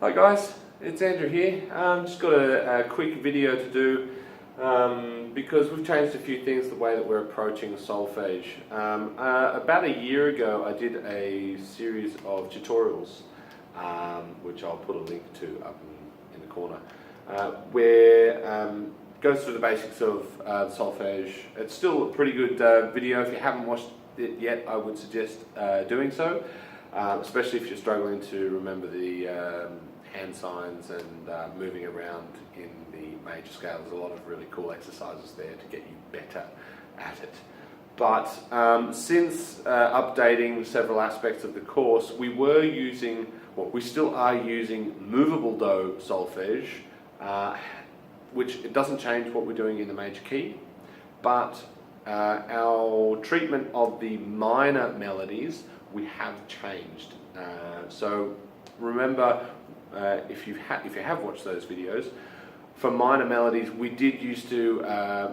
Hi guys, it's Andrew here. Just got a quick video to do because we've changed a few things the way that we're approaching solfege. About a year ago I did a series of tutorials which I'll put a link to up in the corner where goes through the basics of solfege. It's still a pretty good video. If you haven't watched it yet, I would suggest doing so. Especially if you're struggling to remember the hand signs and moving around in the major scale. There's a lot of really cool exercises there to get you better at it. But since updating several aspects of the course, we were using, we still are using movable do solfege, which it doesn't change what we're doing in the major key, but our treatment of the minor melodies we have changed. So remember, if you have watched those videos, for minor melodies we did used to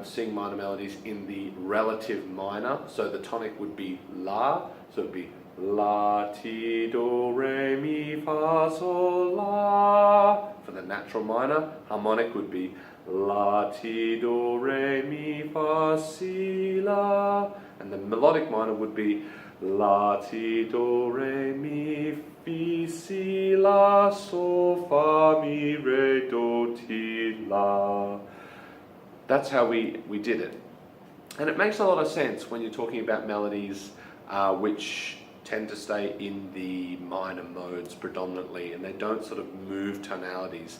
sing minor melodies in the relative minor. So the tonic would be La, so it would be La, Ti, Do, Re, Mi, Fa, Sol, La. For the natural minor, harmonic would be La, Ti, Do, Re, Mi, Fa, Si, La. And the melodic minor would be La, Ti, Do, Re, Mi, Fi, Si, La, Sol, Fa, Mi, Re, Do, Ti, La. That's how we did it. And it makes a lot of sense when you're talking about melodies which tend to stay in the minor modes predominantly, and they don't sort of move tonalities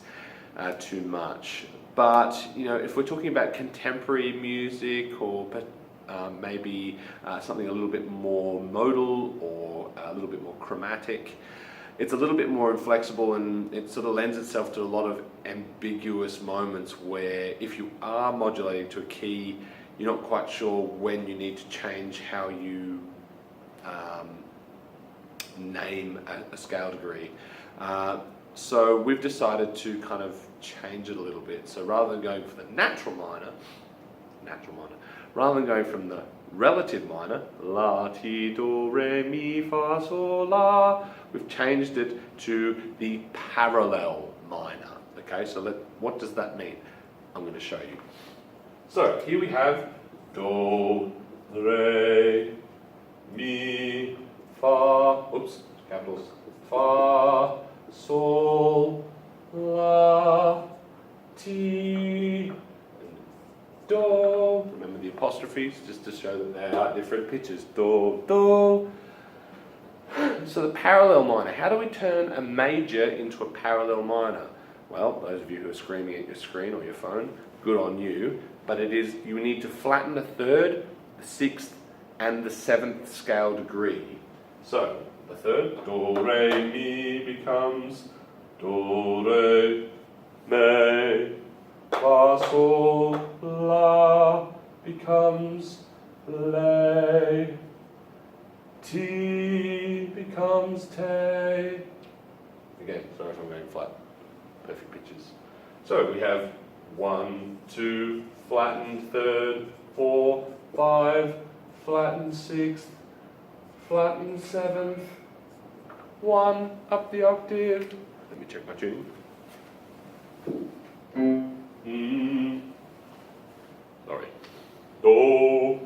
too much. But you know, if we're talking about contemporary music or maybe something a little bit more modal or a little bit more chromatic, it's a little bit more inflexible, and it sort of lends itself to a lot of ambiguous moments where if you are modulating to a key, you're not quite sure when you need to change how you name a scale degree. So we've decided to kind of change it a little bit. So rather than going for the natural minor, rather than going from the relative minor, La, Ti, Do, Re, Mi, Fa, Sol, La, we've changed it to the parallel minor. Okay, so what does that mean? I'm going to show you. So here we have Do, Re, Mi, Fa, capitals, Fa, Sol, La, Ti, Do. Remember the apostrophes just to show that they are different pitches. Do, Do. So the parallel minor. How do we turn a major into a parallel minor? Well, those of you who are screaming at your screen or your phone, good on you. But it is, you need to flatten the third, the sixth, and the seventh scale degree. So the third, Do, Re, Mi becomes Do, Re, Mi. Fa, Sol, La becomes Le. Ti becomes Te. Again, sorry if I'm going flat. Perfect pitches. So we have 1, 2, flattened third, 4, 5, flattened sixth, flattened seventh, 1 up the octave. Let me check my tuning. Sorry. Do.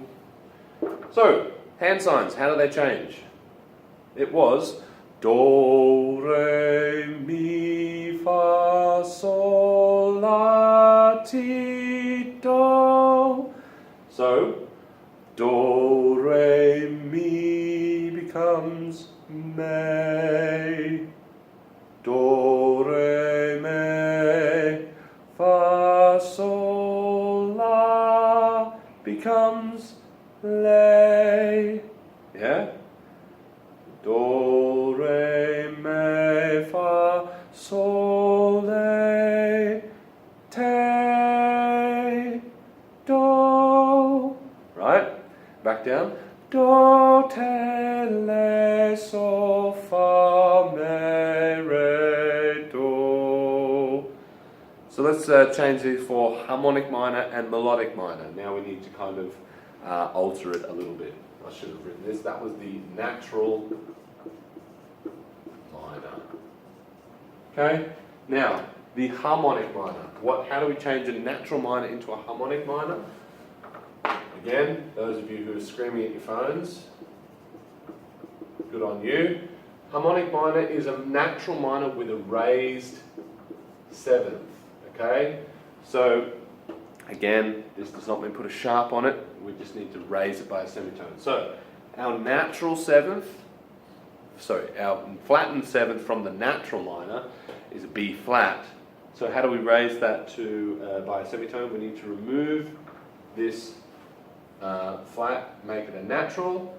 So, hand signs, how do they change? It was Do, Re, Mi, Fa, Sol, La, Ti, Do. So, Do, Re, Mi becomes Me. Do, Re, Mi. Fa, Sol, La becomes Le. Yeah? Do, Re, Mi, Fa, Sol, Le, Te, Do. Right? Back down. Do, Te, Le, Sol, Fa, Mi, Re, Do. So let's change these for harmonic minor and melodic minor. Now we need to kind of alter it a little bit. I should have written this. That was the natural minor. Okay? Now, the harmonic minor. How do we change a natural minor into a harmonic minor? Again, those of you who are screaming at your phones, good on you. Harmonic minor is a natural minor with a raised seventh. Okay? So, again, this does not mean put a sharp on it, we just need to raise it by a semitone. So, our natural seventh, our flattened seventh from the natural minor is a B flat. So how do we raise that to by a semitone? We need to remove this flat, make it a natural,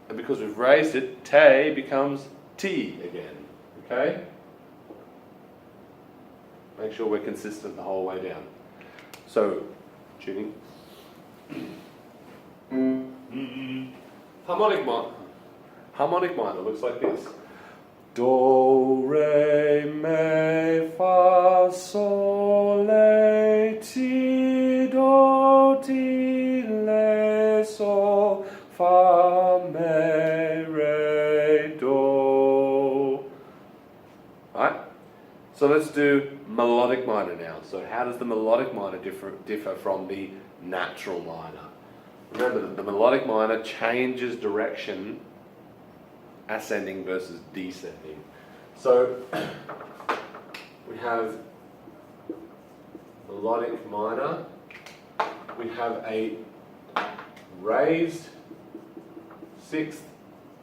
and because we've raised it, te becomes T again. Okay? Make sure we're consistent the whole way down. So, tuning. Harmonic minor looks like this. Do, re, mi, fa, sol, la, ti, do, ti, la, sol, fa, mi, re, do. Right? So let's do melodic minor now. So how does the melodic minor differ from the natural minor? Remember that the melodic minor changes direction, ascending versus descending. So we have melodic minor, we have a raised 6th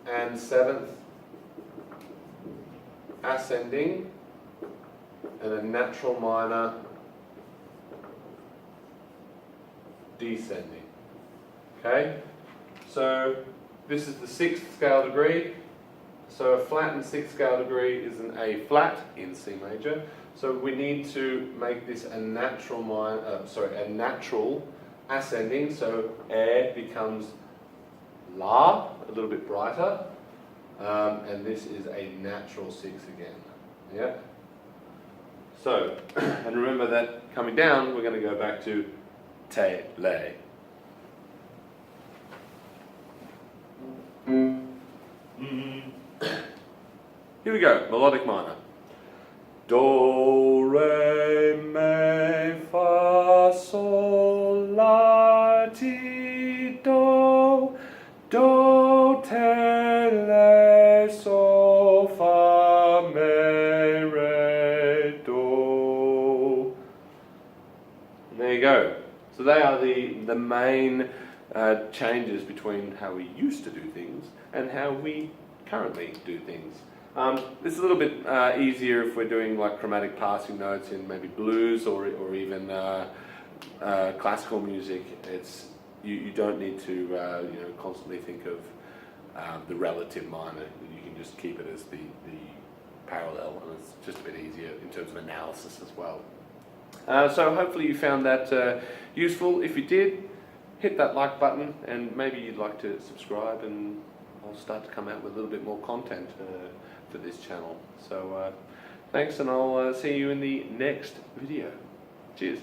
and 7th ascending, and a natural minor descending. Okay? So this is the 6th scale degree. So a flattened 6th scale degree is an A flat in C major. So we need to make this a natural a natural ascending. So A becomes La, a little bit brighter, and this is a natural 6 again. Yeah. So, and remember that coming down, we're going to go back to te, le. Here we go, melodic minor. Do, re, mi, fa, sol, la, ti, do, do, te, le, sol, fa, mi, re, do. And there you go. So they are the main changes between how we used to do things and how we currently do things. This is a little bit easier if we're doing like chromatic passing notes in maybe blues or even classical music. You don't need to constantly think of the relative minor. You can just keep it as the parallel, and it's just a bit easier in terms of analysis as well. So hopefully you found that useful. If you did, hit that like button, and maybe you'd like to subscribe, and I'll start to come out with a little bit more content for this channel. So thanks, and I'll see you in the next video. Cheers.